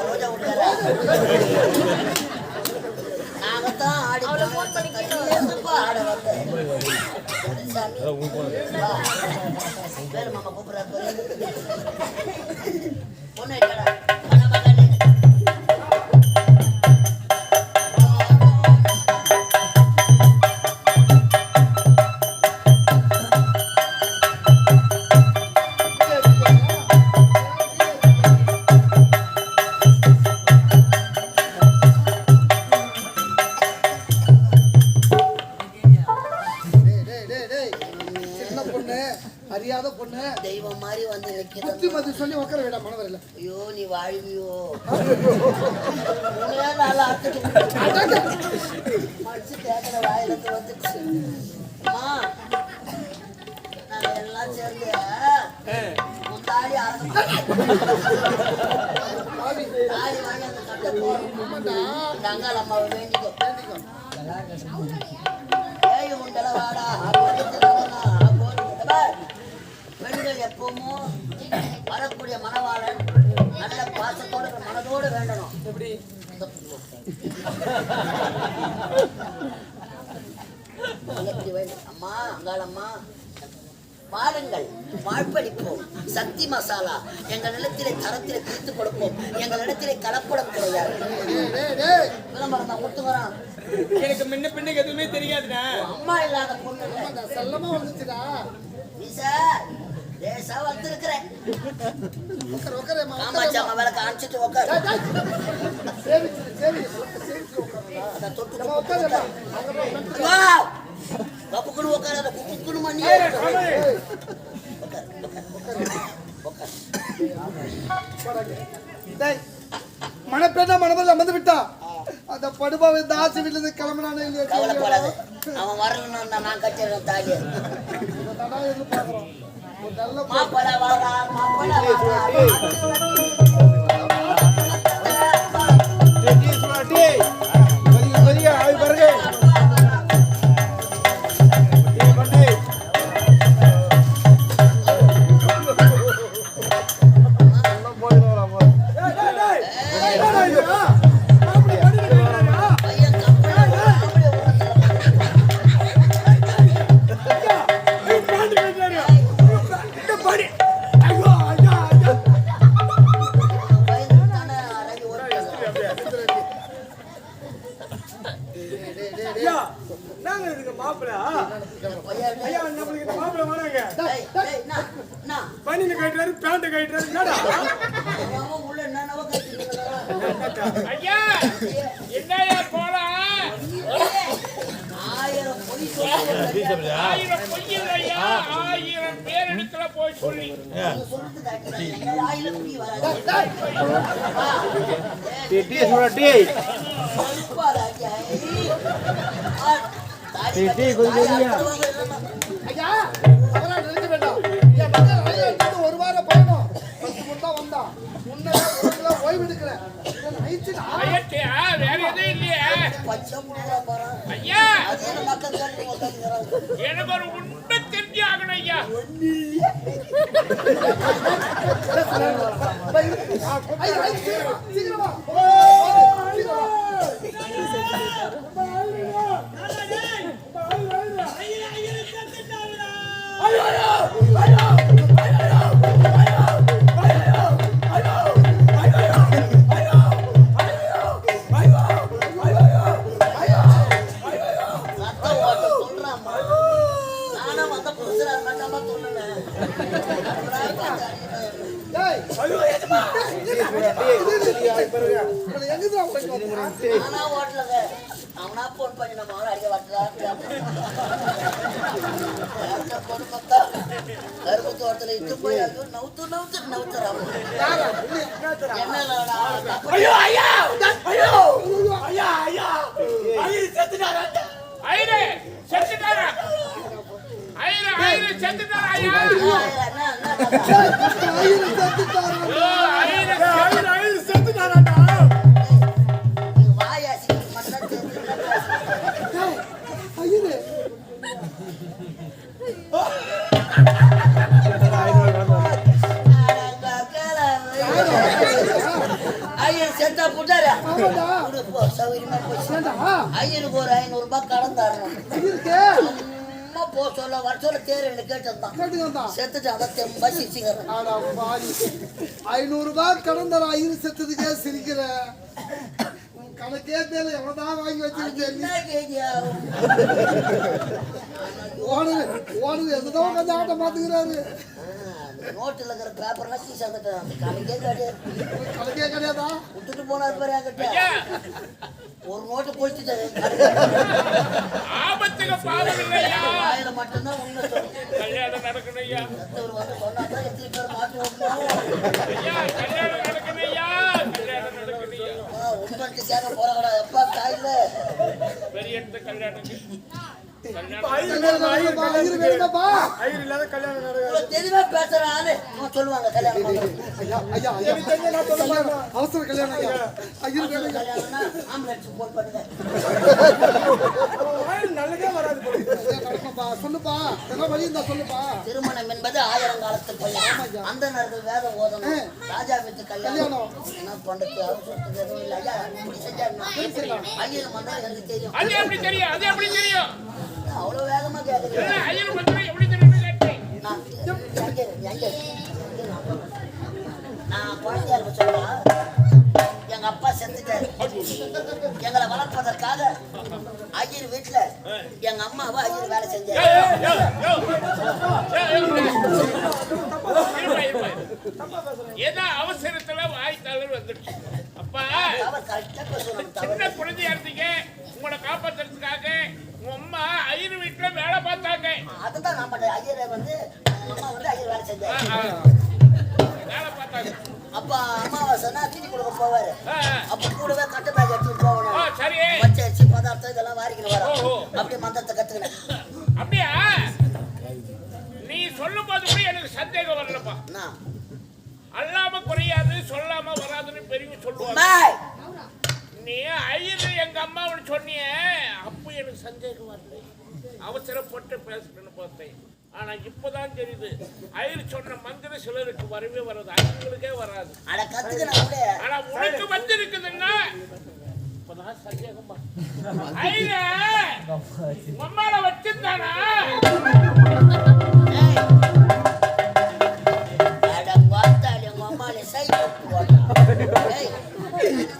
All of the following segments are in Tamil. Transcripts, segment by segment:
ரோஜா விட்டாரா நாங்கத்தான் ஆடி ஆட வந்தேன் பேரு மாமா கூப்பிடுறா பொண்ணு அறியாத பொண்ணு தெய்வம் மாதிரி வந்து புத்திமதி சொல்லி உட்கார விட மனவர் இல்ல. ஐயோ நீ வாழ்வியோ நல்லா மடிச்சு கேட்கற வாயிலத்து வந்துச்சு அம்மா நாங்க எல்லாம் சேர்ந்து தாலி தாலி வாங்கி அந்த கட்ட போறோம் நாங்கள் அம்மாவை வேண்டிக்கோ ஏழு உண்டல வாடா பெண்கள் எப்பவும் வரக்கூடிய மனவாளன் நல்ல பாசத்தோடு மனதோடு வேண்டணும். எப்படி அம்மா அங்காளம்மா பாருங்கள் வாழ்படிப்போம் சக்தி மசாலா எங்கள் நிலத்திலே தரத்திலே பிரித்து கொடுப்போம் எங்கள் இடத்திலே கலப்படம் கிடையாது. விளம்பரம் தான் முத்துவரான் எனக்கு முன்ன பின்னுக்கு எதுவுமே தெரியாதுடா. அம்மா இல்லாத பொண்ணு செல்லமா வந்துச்சுடா தேசா வந்திருக்கிறேன் காமாட்சி அம்மா வேலை காமிச்சிட்டு உட்காரு கப்புக்குன்னு உட்கார குப்புக்குன்னு மண்ணி மணப்பெண்ணா மணமல்ல அமர்ந்து விட்டா அந்த படுபாவை தாசி வீட்டுல கிளம்பினானே இல்லையா கவலைப்படாது அவன் வரணும்னா நான் கட்டிடுறேன் தாலி மாப்பிள வாரா மாப்பிள ஒரு வாரம் பயணம் வந்தா ஓய்வு எடுக்கிறேன் எனக்கு ஒரு உண்மை தெரிஞ்சாகணும் ஐயா. அவனா போன் பண்ணி நம்ம அடிக்க கருப்பு தோட்டத்துல இட்டு போய் நவுத்து நவுத்து நவுத்துறான் செத்தா போட்டாரு ஆமாடா. போ சௌகரியமா போச்சு ஏண்டா ஐயனுக்கு ஒரு 500 ரூபாய் கடன் தரணும் இருக்கு அம்மா போ சொல்ல வர சொல்ல தேர்வு கேட்டதான் கேட்டுக்கா செத்துட்டு அதை தெம்பா சிரிச்சுக்கிறேன் ஆடா பாவி 500 ரூபாய் கடன் தர ஐயர் செத்ததுக்கே சிரிக்கிற உன் கணக்கே தெரியல எவ்வளவுதான் வாங்கி வச்சிருக்கேன் என்ன கேதியா ஓடுது எதுதான் உட்காந்து ஆட்டம் பாத்துக்கிறாரு நோட்டுல இருக்கிற பேப்பர்லாம் சீஸ் வந்துட்டேன் அந்த கணக்கே கிடையாது கணக்கே கிடையாதா விட்டுட்டு போனாரு பாரு என்கிட்ட ஒரு நோட்டு போயிட்டு ஆபத்துக்கு பாவம் இல்லையா வாயில மட்டும்தான் உண்மை சொல்லும் கல்யாணம் நடக்கணும் ஐயா ஒரு வந்து சொன்னாதான் எத்தனை பேர் மாட்டி விடணும் ஐயா கல்யாணம் நடக்கணும் ஐயா கல்யாணம் நடக்கணும் ஐயா உண்மைக்கு சேர போறாங்கடா எப்பா தாயில பெரிய இடத்து கல்யாணம் ஐயர் வேணுங்கப்பா தெளிவா பேசுற ஆளு சொல்லுவாங்க கல்யாணம் பண்றது. ஐயா ஐயா ஐயா கல்யாணம், அவசர கல்யாணம் ஐயா ஐயர் வேணுங்க கல்யாணம்னா ஆம்புலன்ஸ் போன் பண்ணுங்க நடக்கும்பா சொல்லுப்பா என்ன வழி இருந்தா சொல்லுப்பா திருமணம் என்பது 1000 காலத்து பையன் அந்த நேரத்தில் வேதம் ஓதணும் ராஜா வீட்டு கல்யாணம் என்ன பண்றது அவசரத்துக்கு எதுவும் இல்லை ஐயா இப்படி செஞ்சா ஐயர் வந்தா எனக்கு தெரியும் அது எப்படி தெரியும் அது எப்படி தெரியும் அவ்வளவு வேகமா கேக்குறீங்க ஐயர் வந்து எப்படி தெரியும் கேட்டேன் நான் குழந்தையா இருக்க சொல்லுவா எங்க அப்பா செத்துட்டாரு எங்களை வளர்ப்பதற்காக ஐயர் வீட்டுல எங்க அம்மாவை ஐயர் வேலை செஞ்சாரு ஏதோ அவசரத்துல வாய்த்தாளர் வந்துட்டு அப்பா அவர் கரெக்டா பேசுவாங்க சின்ன குழந்தையா இருந்தீங்க உங்களை காப்பாத்துறதுக்காக உங்க அம்மா ஐயர் வீட்டுல வேலை பார்த்தாங்க அதுதான் நான் பண்ணேன் ஐயரை வந்து அம்மா வந்து ஐயர் வேலை செஞ்சாரு வேலை பார்த்தாங்க அப்பா அமாவாசைனா தீனி கொடுக்க போவாரு அப்ப கூடவே கட்டு பேக் எடுத்துட்டு போகணும் சரி பச்சரிசி பதார்த்தம் இதெல்லாம் வாரிக்கிட்டு வரோம் அப்படியே மந்திரத்தை கத்துக்கினேன் அப்படியா நீ சொல்லும் போது கூட எனக்கு சந்தேகம் வரலப்பா நான் அல்லாம குறையாது சொல்லாம வராதுன்னு பெரிய சொல்லுவாங்க உண்மை. நீ ஐயர் எங்க அம்மாவோட சொன்னியே அப்போ எனக்கு சந்தேகம் வரல அவசரப்பட்டு பேசுறேன்னு பார்த்தேன் ஆனா இப்பதான் தெரியுது ஐயர் சொன்ன மந்திரம் சிலருக்கு வரவே வராது ஐயர்களுக்கே வராது அட கத்துக்கினேன் அப்படியே ஆனா உனக்கு வந்து இருக்குதுன்னா இப்பதான் சந்தேகமா ஐயர் அம்மாவை வச்சிருந்தானா ஏய். அட பார்த்தாலே உங்க அம்மாலே சை போட்டு போட்டா. ஏய்,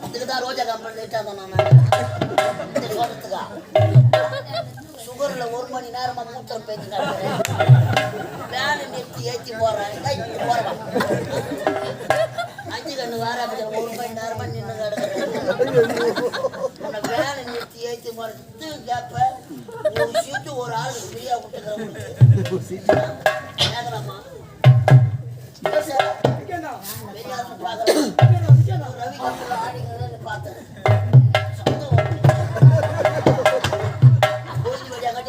இதுக்குதான் ரோஜா கம்பெனி லேட்டாக நான் இது சொல்றதுக்கா சுகர்ல 1 மணி நேரமா மூத்தம் பேச்சு வேலை நிறுத்தி ஏற்றி போடுறாங்க போறவா 5 கண்ணு வாராப்பதில் 1 மணி நேரமா நின்று கிடக்குறேன் உன்னை வேலை நிறுத்தி ஏற்றி போறது கேப்ப ஒரு சீட்டு ஒரு ஆளுக்கு ஃப்ரீயா விட்டுக்கிறேன் கேட்கலாமா பெரிய ஆளு பார்க்கறேன் ரவி கம்பெனியில் ஆடிங்கிறத பார்த்தேன்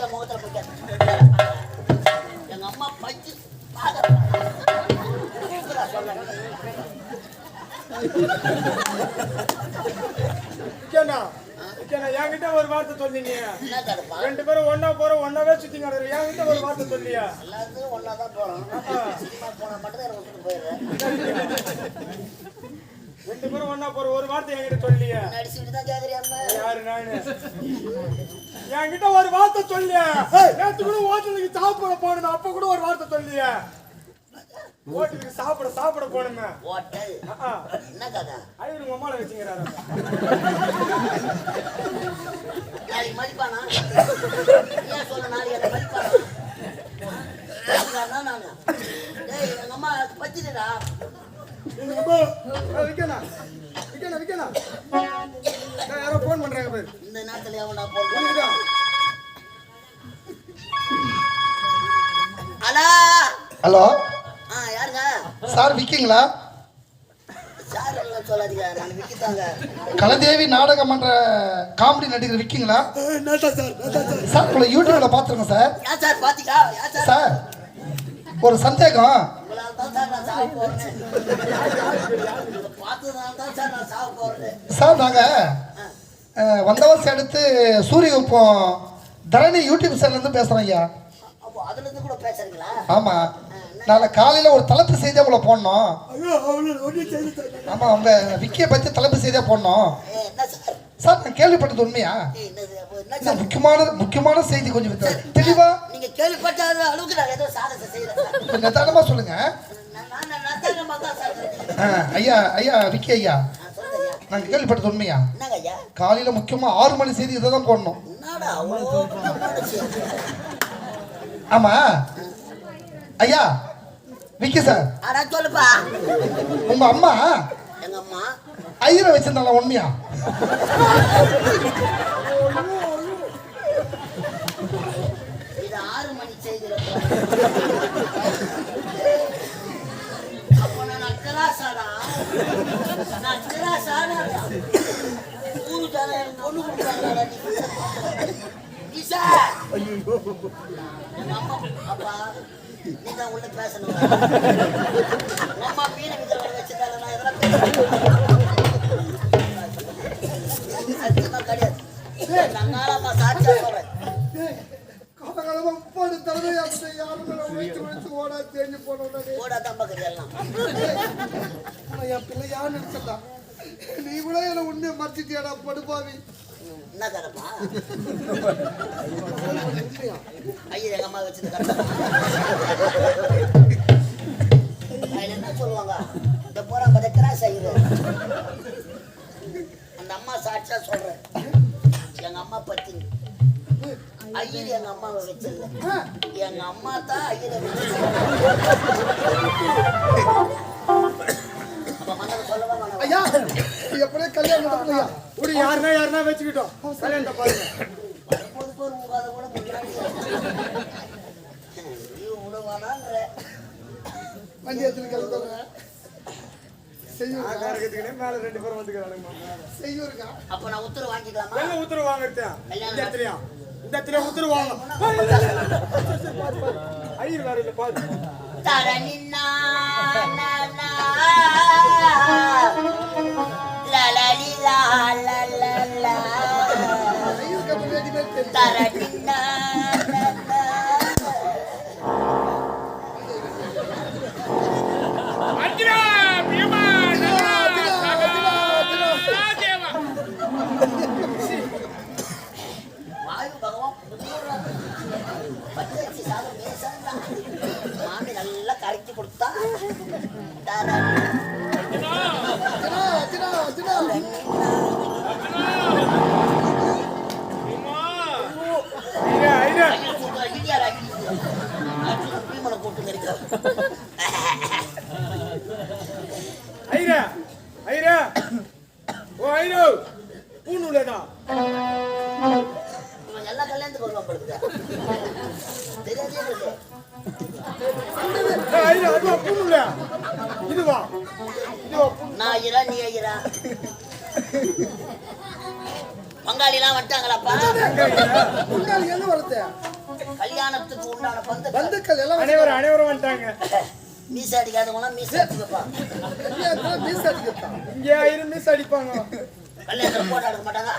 முகத்துல போய் எங்க அம்மா பச்சு என்கிட்ட ஒரு வார்த்தை சொன்னீங்க என்ன தடுப்பா 2 பேரும் ஒன்னா போறோம் ஒன்னாவே சுத்தி கிடக்குற என்கிட்ட ஒரு வார்த்தை சொல்லியா எல்லாத்துக்கும் ஒன்னாதான் போறோம் சினிமா போனா மட்டும் தான் விட்டுட்டு போயிடுறேன் 2 பேரும் ஒன்னா போற ஒரு வார்த்தை என்கிட்ட சொல்லியா நடிச்சுட்டு தான் கேக்குறியாம யாரு நானு என்கிட்ட ஒரு வார்த்தை சொல்லியா நேத்து கூட ஹோட்டலுக்கு சாப்பிட போனோம் அப்ப கூட ஒரு வார்த்தை சொல்லியா ஹோட்டலுக்கு சாப்பிட போனோமே ஹோட்டல் என்ன கதை ஐயர் உங்க அம்மாவை வச்சுங்கிறாரு நாளைக்கு மதிப்பானா ஏன் சொல்ல நாளைக்கு அதை மதிப்பானா நானு ஏய் எங்க அம்மா பச்சிடா யாரோ போன் பண்றாங்க பேர் இந்த நேரத்துல எவனா போறோம் அலா ஹலோ யாருங்க சார் விக்கிங்களா சார் சொல்லாதீங்க நான் விக்கித்தாங்க கலதேவி நாடக மன்ற காமெடி நடிகர் விக்கிங்களா சார் உங்களை யூடியூப்ல பார்த்துருங்க சார் ஏன் சார் பாத்தீங்களா ஏன் சார் சார் ஒரு சந்தேகம் உங்களால தான் சார் நான் சாவ போறேன் பார்த்ததுனால தான் சார் நான் சாவ போறேன் சார் நாங்கள் வந்தவசி அடுத்து சூரிய உப்பம் தரணி யூடியூப் சேனல்லேருந்து பேசுகிறோம் ஐயா அப்போ அதுல இருந்து கூட பேசுறீங்களா? ஆமா, நாளை காலையில ஒரு தலைப்பு செய்தியா உங்களை போடணும். ஆமா, உங்க விக்கிய பத்தி தலைப்பு செய்தியா போடணும். என்ன சார்? சார், நான் கேள்விப்பட்டது உண்மையா? என்னது? அப்போ என்ன இந்த சார்? முக்கியமான செய்தி கொஞ்சம் தெளிவா நீங்க கேள்விப்பட்ட அளவுக்கு நான் ஏதோ சாதனை செய்யறேன் சார். கொஞ்சம் நிதானமா சொல்லுங்க. நான் தானமா தான் சார் இருக்கேன். ஐயா விக்கி ஐயா, சொல்லுங்க ஐயா. நாங்க கேள்விப்பட்டது உண்மையா? என்னங்க ஐயா? காலையில முக்கியமா 6 மணி செய்தி இதை தான் போடணும். என்னடா அவ்வளோ முக்கியமான செய்தி? ஆமா ஐயா விக்கி சார், ஆனா சொல்லுப்பா. உங்க அம்மா எங்க அம்மா ஐயரை வச்சிருந்தாங்களா உண்மையா? இது 6 மணி செய்தியில அப்போ நான் அக்கராசாடா. நான் அக்கராசாடா. ஊரு தானே எனக்கு பொண்ணு கொடுத்தாங்கடா. ஈசா, எங்க அம்மா அப்பா நீங்க உள்ள பேசணும். அம்மா மீன விதவை வச்சிருந்தாங்க. நான் இதெல்லாம் சத்தியமா கிடையாது. நாங்களாமா சாட்சியா சொல்றேன். காலகாலமா 30 தடவை அப்படி யாரும் வச்சு ஓடா தேஞ்சு போனோம். ஓடாதான் பக்கத்து எல்லாம். என் பிள்ளை யார் நினைச்சா நீ கூட என்ன உண்மையை மறைச்சிட்டியாடா படுபாவி. என்ன கரப்பா? ஐயா எங்க அம்மா வச்சிருக்காங்க. என்ன சொல்லுவாங்க? இந்த போறா பதக்கிறா செய்யுது. அந்த அம்மா சாட்சியா சொல்றேன். எங்க அம்மா பத்தி ஐயர் எங்க அம்மாவை வச்சிருந்த. எங்க அம்மா தான் ஐயரை வச்சு. அப்ப மன்னன் சொல்லவா வேணாமா? ஐயா எப்படியே கல்யாணம் நடக்கலையா? இப்படி யாருன்னா வச்சுக்கிட்டோம். கல்யாணத்தை பாருங்க. வரும்போது ஒரு உங்காத கூட முன்னாடி நீ விடுவானான்ற வண்டி எடுத்துட்டு கிளம்புறேன். ஆகாரத்துக்குனே மேல 2 பேரும் வந்துக்கிறானுங்க. செய்யூருக்கா? அப்ப நான் உத்தரவு வாங்கிக்கலாமா? எங்க உத்தரவு வாங்குறதா? இந்த இடத்துல உத்தரவு வாங்க. ஐயர் வேற இல்ல பாரு. தரனின்னா லலலிலா லலலா செய்யூருக்கா முன்னாடி தெரியும். தரனின்னா அர்ஜுனா, பீமா, தேவா. வாயு பகவான் பச்சரிசி சாதம் மேசா மாமி நல்லா கரைச்சி கொடுத்தா. பீமா. பீமனை கூட்டு இருக்க. ஐரா ஓ ஐரோ பூணுலடா. இவன் எல்லா கல்யாணத்துக்கு வருவான் படுத்துக்க. தெரியாதே இருக்கு. ஐரா அதுவா பூணுல. இதுவா நான் ஐயரா நீ ஐயரா? பங்காளிலாம் வந்துட்டாங்களாப்பா? முன்னாடி என்ன வருது? கல்யாணத்துக்கு உண்டான பந்துக்கள் எல்லாம் அனைவரும் வந்துட்டாங்க. மீச அடிக்காதவங்களாம் மீச அடிச்சுக்கப்பா. மீஸ் அடிக்கிறா. இங்க ஐரன் மீஸ் அடிப்பாங்க. கல்யாணத்துல போட்டோ எடுக்க மாட்டாங்க.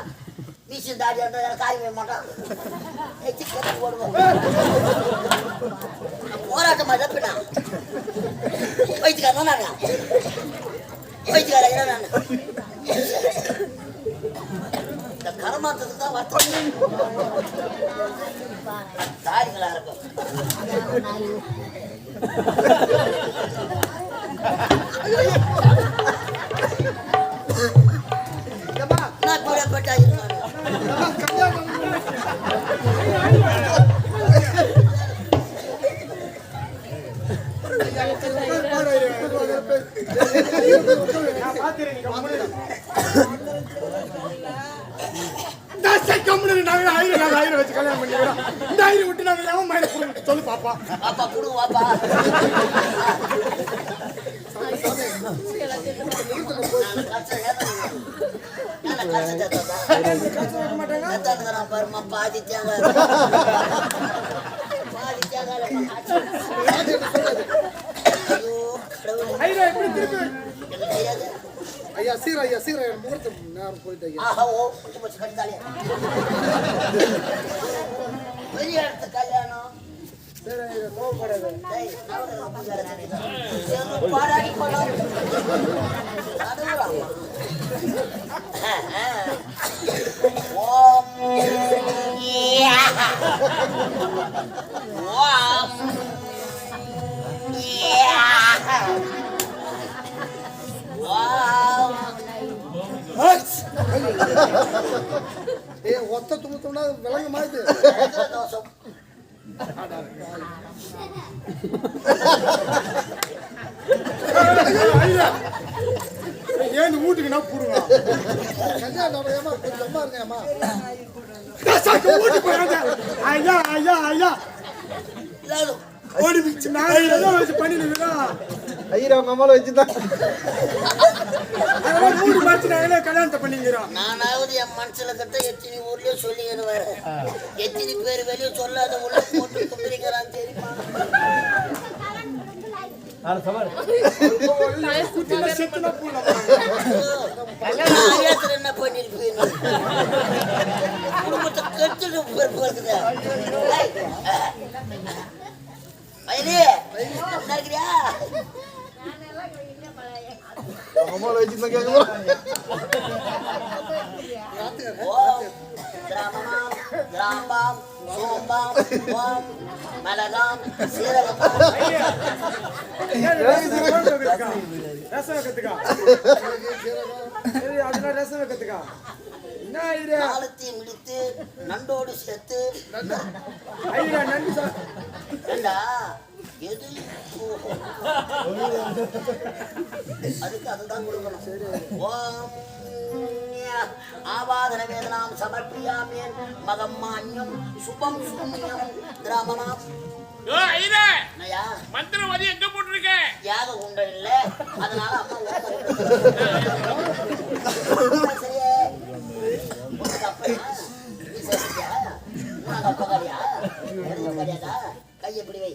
மீசு தாடி இருந்தா காய் வைக்க மாட்டாங்க. சிக்கன் போடுவோம். போராட்டமா தப்பினா வயிற்றுக்காரன் நாங்க. வயிற்றுக்காரன் நானு. இந்த கரமாத்தத்துக்கு தான் வருத்தம். தாடிங்களா இருக்கும். நான் கூடப்பட்டா இருக்காங்க. நான் பாத்துறேன். நாங்க ஐரன் வச்சு கல்யாணம் பண்ணிக்கிறோம். இந்த ஐரன் விட்டு நாங்க எவன் மயில சொல்லு பாப்பா. பாப்பா குடுங்க வாப்பா. பாருமா பாதி தேங்காய் பாதி தேங்காய். ஐயோ கடவுளே. ஐரன் எப்படி திருப்பி எனக்கு தெரியாது. ஐயா சீரா முகூர்த்தம் நேரம் போயிட்டு ஐயா. ஆஹா ஓ புட்டு போச்சு கட்டித்தாலே. பெரிய இடத்து கல்யாணம் சரி ஐயா கோவப்படாத. டேய், நவகிரக பூஜை நடக்குது. பாடாடி போலாம். நடுவுறாமா. ஓம் ஒத்த துமுத்தம்னா விலங்கு மாதிரி தோசம். ஐயா ஏன் வீட்டுக்கு நான் போடுங்க. கல்யாணம் ஏமா கொஞ்சம் அம்மா இருக்கேம்மா வீட்டுக்கு போறாங்க. ஐயா ஐயா ஐயா எல்லாரும் ஓடி பிச்சு நான் ஏதோ வச்சு பண்ணிடுவேன். ஐயர் அவங்க அம்மாவை வச்சுதான் அதெல்லாம் மூடி பார்த்து நாங்களே கல்யாணத்தை பண்ணிக்கிறோம். நானாவது என் மனசுல கட்ட எத்தனை ஊர்லயே சொல்லிக்கணும் வேற. எத்தனை பேர் வெளியே சொல்லாத உள்ள போட்டு கும்பிடுக்கிறான் தெரியுமா? குத்தில செத்துனா போல ஆயிரத்துல என்ன பண்ணிருப்பீங்க? குடும்பத்தை கெடுத்துட்டு போயிருக்குதா? வயலே என்ன இருக்கிறியா? அம்மாவை வச்சுதான் கேட்கணும். ஓம் கிராமமாம் கிராம்பாம் சோம்பாம் ஓம் மலகாம் சீரகமாம் ரசம் கத்துக்கா. அதெல்லாம் ரசம் கத்துக்கா. என்ன ஐயா காலத்தையும் இழுத்து நண்டோடு சேர்த்து ஐயா நன்றி சார். ஏண்டா எது போகும்? அதுக்கு அதுதான் கொடுக்கணும். ஓம் ஆவாதன வேதனாம் சமர்ப்பியாமேன் மகம்மான்யம் சுபம் சூன்யம் திராமணாம். யோ ஐயா என்னையா மந்திரவாதி எங்க போட்டுருக்க? யாக உண்டல் இல்ல, அதனால அம்மா சரியே உனக்கு அப்பா நீ சரியா உனக்கு அப்பா காரியா கிடையாதா? கையை இப்படி வை.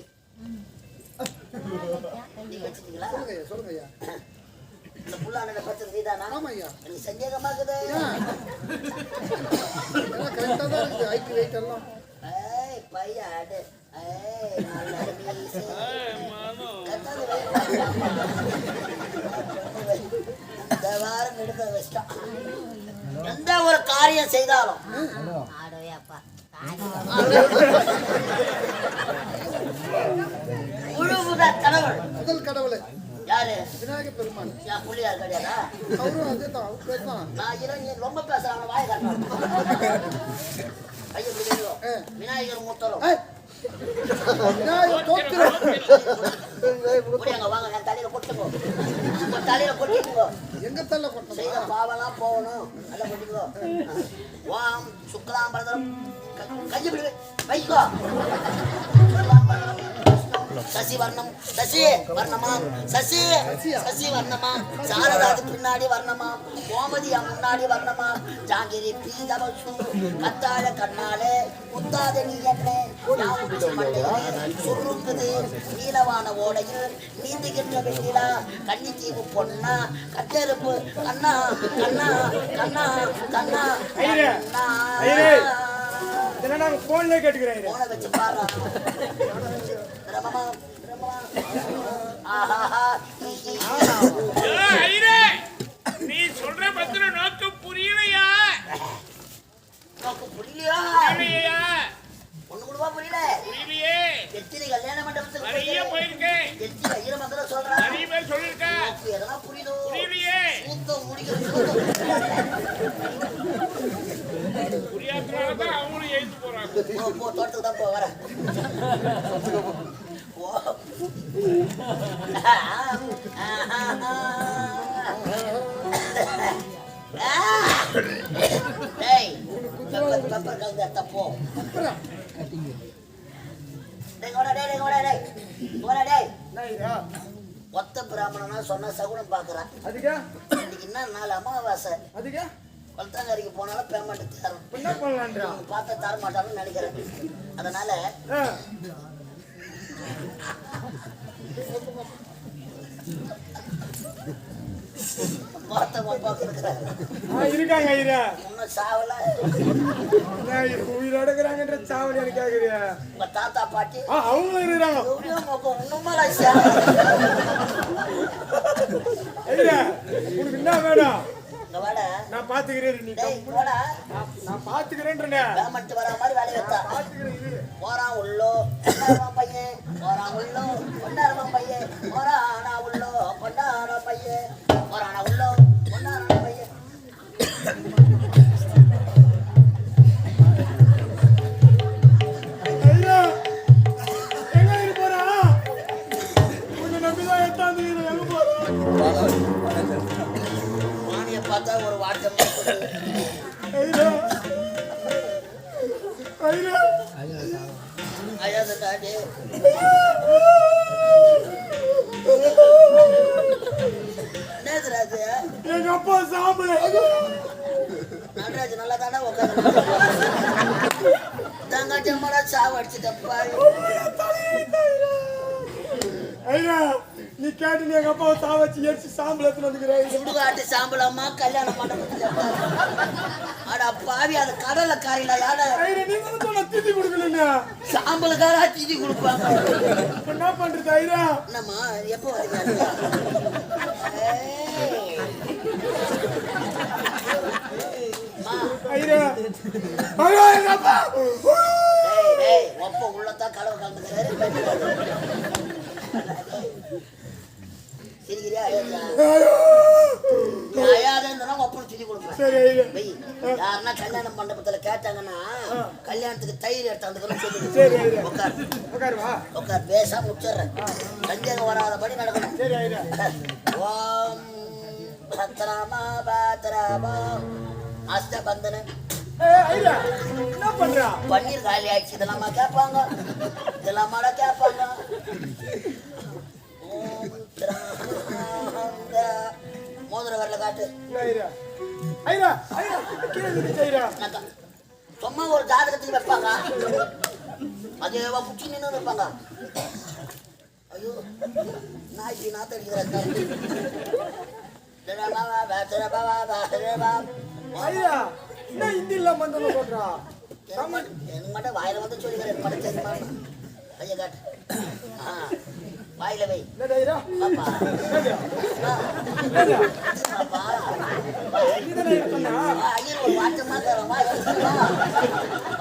நீங்க வச்சுட்டீங்களா? சொல்லுங்க ஐயா. இந்த புல்லாண்ட பச்சது நீதானா? ஆமா ஐயா. எனக்கு சந்தேகமா இருக்குது. எல்லாம் கரெக்டா தான் இருக்குது. ஹைட் வெயிட் எல்லாம் ஏய் பையா அடு. ஏய் நல்ல மீசை. கத்தாது வை. இந்த வாரம் எடுக்க வச்சிட்டான். எந்த ஒரு காரியம் செய்தாலும் முழுமுதற் கடவுள் முதல் கடவுளை யாரு? விநாயக பெருமான். என் புள்ளியார் கிடையாதா? அவரும் அதே தான். அவர் பேர் தான். நான் நீ ரொம்ப பேசுறாங்க வாய காட்டணும். ஐயோ விநாயகர் மூத்தரும் விநாயகர் தோத்திரம். புரியாங்க வாங்க என் தலையில கொட்டுக்கோ. உங்க தலையில கொட்டிக்கோ. எங்க தள்ள கொட்டணும்? செய்த பாவெல்லாம் போகணும். நல்லா கொட்டிக்கோ. வாம் சுக்லாம்பரதரம் கையை பிடி வைக்கோ. சசி வர்ணம் சசி வர்ணமாம் சசி சசி வர்ணமாம் சாரதாது பின்னாடி வர்ணமாம் கோமதியா முன்னாடி வர்ணமாம் ஜாங்கிரி பீதவசு கத்தாழ கண்ணாலே முத்தாத நீ என்ன சுருங்குது நீலவான ஓடையில் நீந்துகின்ற வெண்ணிலா கன்னி தீவு பொண்ணா கட்டெருப்பு கண்ணா கண்ணா கண்ணா கண்ணா கண்ணா இதெல்லாம் நாங்க போன்லயே கேட்டுக்கிறேன். போன வச்சு பாரு. ரமமா ரமமா ஆஹா யோ ஐயா நீ சொல்ற மந்திர நோக்கம் புரியலையா? உனக்கு புரியலையா? புரியலையா? ஒண்ணு கூடவா புரியல? புரியலையே. எத்தனை கல்யாண மண்டபத்துக்கு நிறைய போயிருக்கேன். எத்தனை ஐயர மந்திரம் சொல்றான். நிறைய பேர் சொல்லிருக்கா. உனக்கு எதெல்லாம் புரியுதோ? புரியலையே. சூத்தம் முடிக்கிறது புரியாதனாலதான் அவங்களும் எழுந்து போறாங்க. போ தோட்டத்துக்கு தான் போ வர. டேய் பெப்பர் கலந்து தப்போ. டேய் கோடா டேய் கோடா டேய் கோடா டேய். என்ன ஒத்த பிராமணனா சொன்னா சகுனம் பாக்குறான். அதுக்கா இன்னைக்கு என்ன நாள் அமாவாசை. அதுக்கா கொளத்தாங்கரைக்கு போனாலும் பேமெண்ட் தரும். என்ன பண்ணலான்றா? பார்த்தா தர மாட்டான்னு நினைக்கிறேன். அதனால பார்த்தா அப்பாவுக்கு இருக்கிறாங்க இருக்காங்க ஐயா இன்னும் சாவல இப்ப உயிரோட இருக்கிறாங்கன்ற சாவடி எனக்கு கேக்குறியா உங்க தாத்தா பாட்டி அவங்களும் இருக்கிறாங்க இன்னுமா ஐயா உனக்கு என்ன வேணும் இங்க வாடா நான் பாத்துக்கிறேன் நீ வாடா நான் பாத்துக்கிறேன்றே வேமட்டு வர மாதிரி வேலையை வைத்தா போறான் உள்ளோ பையன் போறான் உள்ளோ கொண்டாடுமா பையன் போறானா உள்ளோ கொண்டாட பையன் போறானா உள்ளோ கொண்டாட பையன் ஐயா எங்க இரு போறா உன்னை நம்பிதான் எட்டாந்து எங்க போறா மானிய பார்த்தா ஒரு வாட்டம் ஐயா ஐயா அழகு தாண்டி நேதுராஜு எங்க அப்பா சாப்பிட நடராஜ் நல்லா தானே உட்காந்து தங்கச்சம்மடா சாவு அடிச்சுட்டப்பா ஐயா நீ கேட்டு நீ எங்க அப்பாவை சாவச்சு எரிச்சு சாம்பல் எடுத்துட்டு வந்துக்கிறேன் சுடுகாட்டு சாம்பலம்மா கல்யாண மண்டபத்துல அடா பாவி அது கடல்ல காரில யாரா ஐயா நீ வந்து சொன்ன திதி கொடுக்கலங்க சாம்பலுக்காரா திதி கொடுப்பாங்க என்ன பண்றது ஐயா என்னம்மா எப்போ வரீங்க ஐயா ஐயா எங்க அப்பா டேய் ஒப்ப உள்ளதான் கலவு கலந்துக்கிறாரு சிரிக்கிறியா அயாதா ஒப்பனை திதி கொடுப்பேன் சரி ஐயா யாருன்னா கல்யாண மண்டபத்துல கேட்டாங்கன்னா கல்யாணத்துக்கு தயிர் எடுத்தாந்துக்கிறோம் சொல்லி சரி ஐயா உட்கார் உட்காரு வா உட்கார் பேசாம முடிச்சிடுறேன் சந்தேகம் வராதபடி நடக்கணும் சரி ஐயா ஓம் பத்ராமா பாத்ராமா அஷ்டபந்தன ஐயா என்ன பண்றா பன்னீர் காலி ஆயிடுச்சு இதெல்லாமா கேட்பாங்க இதெல்லாமாட கேட்பாங்க ஓம் திராந்த மோதிர வரல காட்டு ஐயா ஐயா ஐயா கீழே நின்னு ஐயா சும்மா ஒரு ஜாதகத்துக்கு வைப்பாங்க அது புச்சி நின்று வைப்பாங்க ஐயோ நாய்க்கு நாத்த அடிக்கிறாங்க ஐயா என்ன ஹிந்தில மந்தல சொல்றா எனக்கு மட்டும் வாயில வந்து சொல்லிக்கிறேன் மட்டும் தெரியுமா ஐயா காட்டு வாயில வை என்ன ஐயா பாப்பா பாப்பா நீதானே பண்ணா ஐயோ ஒரு வாட்டமா தரமா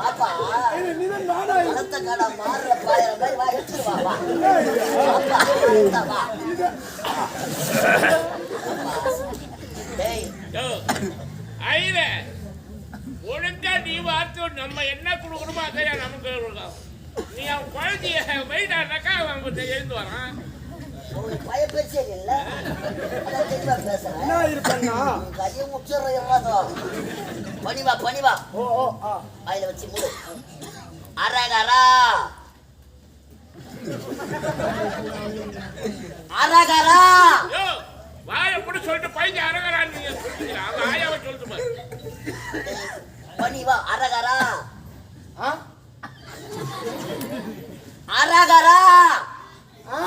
பாப்பா ஐயா நீதான் நானா வளர்த்த காடா மாறுற பாயிர மாதிரி வா எடுத்துரு பாப்பா பாப்பா டேய் ஐயா ஒழுங்கா நீ பார்த்து நம்ம என்ன கொடுக்கணுமோ அதையா நமக்கு கொடுக்கலாம். நீ அவன் குழந்தைய வெயிட்டானாக்கா அவன் எழுந்து வரான் உங்களுக்கு பயப்பேச்சே இல்ல அதான் தெளிவா பேசுறேன் என்ன இருப்பண்ணா கையை முச்சிடுற எல்லாத்தும் பணிவா பணிவா ஓ ஓ ஆ வாயில வச்சு மூடு அரகரா அரகரா யோ வாயை கூட சொல்லிட்டு பையன் அரகரான்னு நீங்க சொல்லிக்கிறேன் அவன் ஆயாவை சொல்லிட்டு பாரு. பணிவா அரகரா ஆ அரகரா ஆ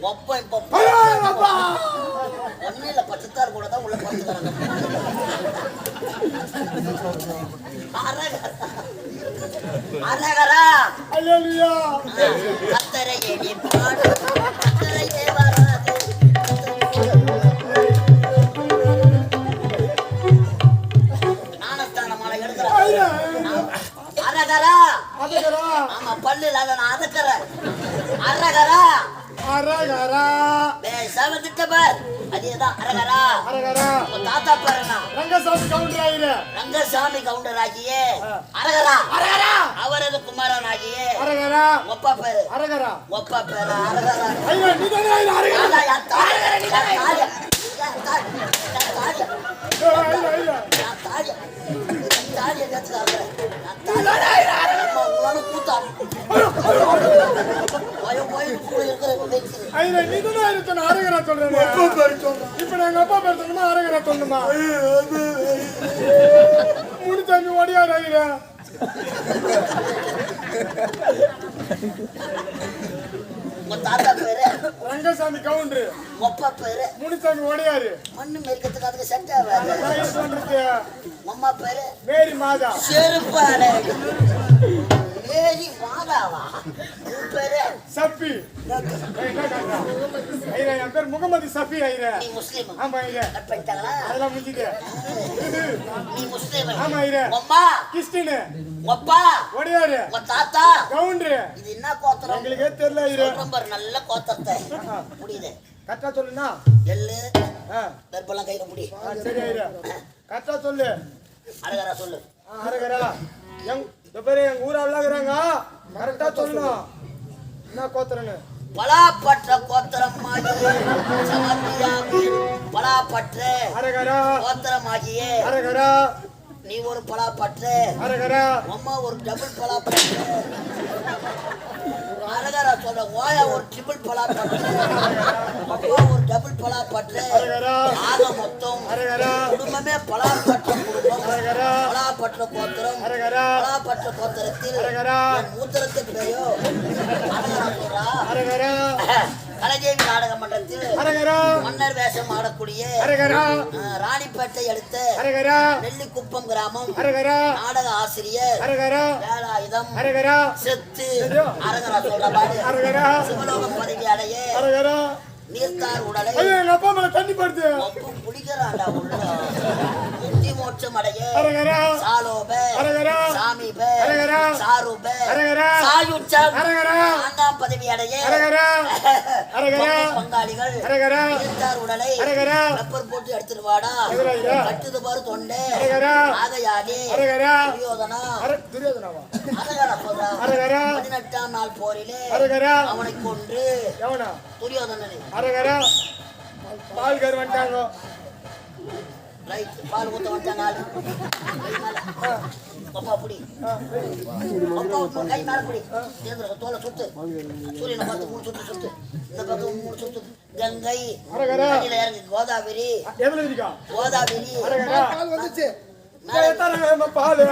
ஒப்பன் அப்பா ஒன்னில பச்சத்தார் கூட தான் உள்ள படுத்துக்கிறாங்க அரகரா அல்லேலூயா கத்தரையே நீ பாடு கத்தரையே வராது ஞானஸ்தானமான ஐயா அரகரா அதகரா ஆமா பல்லு இல்லாத நான் அதக்கறேன் அரகரா அரகரா பேசாம திட்ட பார் அதேதான் அரகரா அரகரா உங்க தாத்தா பாருண்ணா ரங்கசாமி கவுண்டர் ஆயிரு ரங்கசாமி கவுண்டர் ஆகியே அரகரா அரகரா அவரது குமாரன் ஆகியே அரகரா ஒப்பா பேரு அரகரா ஒப்பா பேரு அரகரா ஐயா நீதானே ஆயிரு அரகரா அதான் என் தாலி, என் தாலி, என் தாலி, என் தாலி, ஐயா ஐயா என் தாலி, என் தாலி என்னத்துக்கு ஆகுறேன்? என் தாலி. அம்மா, உங்களால கூத்தா. போய் கூட இருக்கிற வெச்சு. ஐயா நீதானே ஆயிரு அரகரா சொல்றேன் இப்ப நான் எங்க அப்பா பேர் சொல்லணுமா அரகரா சொல்லணுமா முடிச்சாமி ஓடியாரு ஐயா உங்க தாத்தா பேரு ரங்கசாமி கவுண்டரு உங்க அப்பா பேரு முனிசாமி ஒடையாரு மண்ணு மெரிக்கிறதுக்கு அதுக்கு செட் ஆகாது தோன்றது உங்க அம்மா பேரு மேரி மாதா செருப்பாடு மேரி மாதாவா உன் பேரு சஃபி ஐயா என் பேர் முகமது சஃபி ஐயா நீ முஸ்லீம் ஆமா ஐயா கட் பண்ணிட்டாங்களா அதெல்லாம் முடிஞ்சுது நீ முஸ்லீம் ஆமா ஐயா உங்க அம்மா கிறிஸ்டின் உங்க அப்பா ஒடையாரு உங்க தாத்தா கவுண்டரு இது என்ன கோத்திரம் எங்களுக்கே தெரியல ஐயா சொல்றேன் பாரு, நல்ல கோத்திரத்தை முடியுது கரெக்டா சொல்லுண்ணா எள்ளு ஆ கருப்பெல்லாம் கையில முடி சரி ஐயா கரெக்டா சொல்லு அழகரா சொல்லு அரகரா இந்த பேரு எங்க ஊர் அவ்வளோங்கிறாங்க கரெக்டா சொல்லணும் என்ன கோத்திரன்னு பலாப்பற்ற கோத்திரமாகிய சமர்த்தியாமி பலாப்பற்ற அரகரா கோத்திரமாகிய அரகரா நீ ஒரு பலாப்பற்ற அரகரா அம்மா ஒரு டபுள் பலாப்பற்ற அரகரா சொல்ற ஓயா ஒரு ட்ரிபிள் பலாப்பற்ற அப்பா ஒரு டபுள் பலாப்பற்ற அரகரா ஆக மொத்தம் அரகரா குடும்பமே பலாப்பற்ற குடும்பம் அரகரா பலாப்பற்ற கோத்திரம் அரகரா பலாப்பற்ற கோத்திரத்தில் அரகரா என் மூத்திரத்துக்கு பேயோ அரகரா சொல்றா அரகரா கலைதேவி நாடக மன்றத்தில் அரகரா மன்னர் வேஷம் ஆடக்கூடிய அரகரா ராணிப்பேட்டை அடுத்த அரகரா நெல்லிக்குப்பம் கிராமம் அரகரா நாடக ஆசிரியர் அரகரா வேலாயுதம் அரகரா செத்து அரகரா சொல்ற பாடு அரகரா சிவலோகம் பதவி அடைய அரகரா நீர்த்தார் உடலை ஐயோ எங்க அப்பா மேல தண்ணி படுது ஒப்பு குளிக்கிறாண்டா உள்ள முக்தி மோட்சம் அடைய அரகரா சாலோப அரகரா சாமிப அரகரா சாரூப அரகரா சாயுச்சம் அரகரா 4ஆம் பதவி அடைய அரகரா அரகரா பங்காளிகள் அரகரா நீர்த்தார் உடலை அரகரா பெப்பர் போட்டு எடுத்துட்டு வாடா அரகரா கட்டுது பாரு தொண்டை அரகரா ஆகையாலே அரகரா துரியோதனா துரியோதனாவா அரகரா சொல்றா அரகரா 18ஆம் நாள் போரிலே அரகரா அவனை கொன்று எவனா துரியோதனனை அரகரா பால் கரு வந்துட்டாங்க ரைட் பால் ஊத்த வந்துட்டாங்க ஆளு. அப்பா அப்படி அப்பா கை மேல அப்படி தேர்ந்தெடுக்க தோலை சுத்து சூரியனை பார்த்து 3 சுத்து சுத்து இந்த பக்கம் 3 சுத்து கங்கை அரகரா தண்ணியில இறங்கு கோதாவரி எதுல இருக்கா கோதாவரி அரகரா கால் வந்துச்சு எத்தனை பால்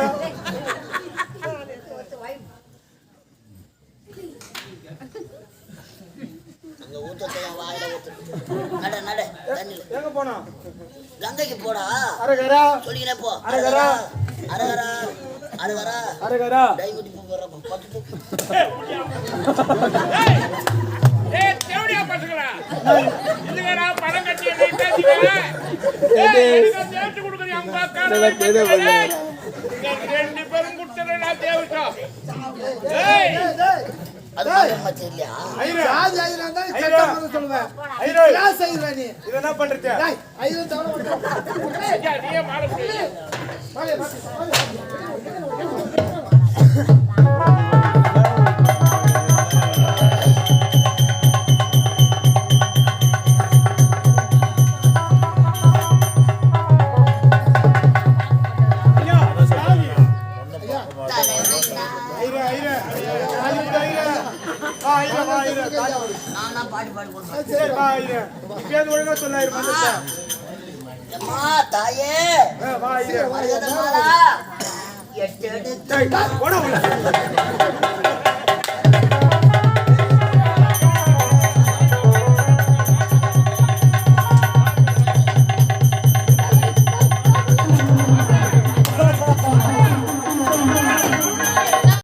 அங்க ஊத்தத்தை என் வாயில ஊத்து நட நட தண்ணியில எங்க போனா கங்கைக்கு போடா அரகரா சொல்லிக்கினே போ அரகரா அரகரா அரகரா அரகரா டைமுடி போறப்ப பட்டு ஏய் தேவடியா பசங்களா இதுங்கடா பணம் கட்டி என்ன பேசிக்கல எனக்கு தேட்டு கொடுக்குறீங்க அம்மா காரணம் ரெண்டு பேரும் குடுத்துறேன் தேவட்டா ஏய் அது மகன் மச்சி இல்லையா ஐரா ராஜ் ஐரன் தான் சட்டை பண்ண சொல்லுவேன் ஐரா கிளாஸ் ஐரன் நீ இது என்ன பண்றது டேய் ஐரன் தவற ஐயா நீயே மாலை போடு ஐயா சாமி தலைவனா. ஐரா ஐரா ஐரா வா ஐரா நான் தான் பாடி பாடி கொடுப்பேன் சரி வா ஐரா இப்பயாவது ஒழுங்கா சொல்லாயிரு வந்துட்டா அம்மா தாயே வா ஐரா மருகதமாலா எட்டு எடுத்து போடா உள்ள